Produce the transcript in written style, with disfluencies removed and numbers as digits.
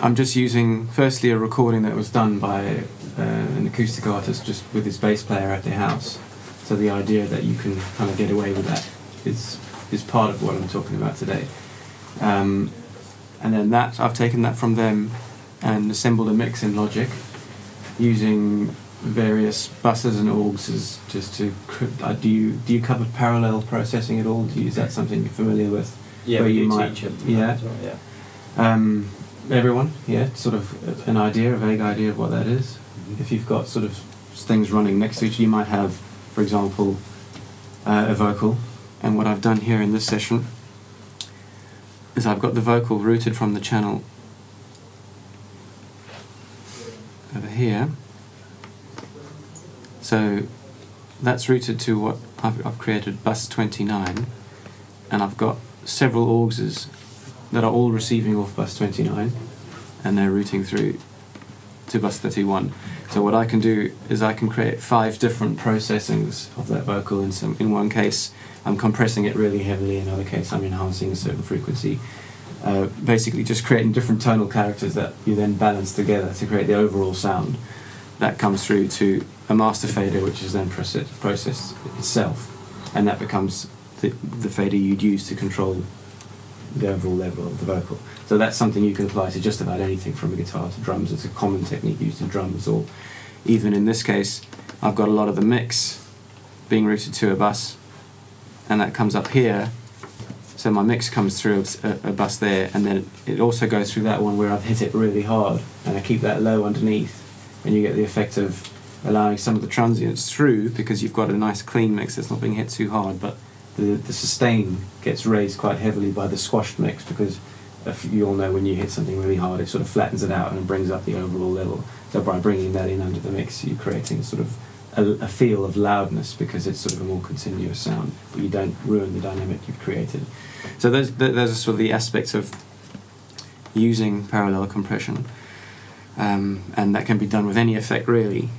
I'm just using, firstly, a recording that was done by an acoustic artist just with his bass player at their house. So the idea that you can kind of get away with that is part of what I'm talking about today. And then I've taken that from them and assembled a mix in Logic using various buses and augs just to... do you cover parallel processing at all? Is that something you're familiar with? Yeah, where we you might teach it. Yeah. As well, yeah. Everyone, yeah, sort of an idea, a vague idea of what that is. Mm-hmm. If you've got sort of things running next to each other, you might have, for example, a vocal. And what I've done here in this session is I've got the vocal routed from the channel over here. So that's routed to what I've created, bus 29, and I've got several auxes that are all receiving off bus 29, and they're routing through to bus 31. So what I can do is I can create 5 different processings of that vocal. In one case, I'm compressing it really heavily. In another case, I'm enhancing a certain frequency. Basically, just creating different tonal characters that you then balance together to create the overall sound. That comes through to a master fader, which is then processed itself, and that becomes the fader you'd use to control the overall level of the vocal. So that's something you can apply to just about anything from a guitar to drums. It's a common technique used in drums, or even in this case, I've got a lot of the mix being routed to a bus, and that comes up here. So my mix comes through a bus there, and then it also goes through that one where I've hit it really hard, and I keep that low underneath, and you get the effect of allowing some of the transients through because you've got a nice clean mix that's not being hit too hard, but the sustain gets raised quite heavily by the squashed mix, because you all know when you hit something really hard, it sort of flattens it out and brings up the overall level. So by bringing that in under the mix, you're creating sort of a feel of loudness, because it's sort of a more continuous sound, but you don't ruin the dynamic you've created. So those are sort of the aspects of using parallel compression, and that can be done with any effect really.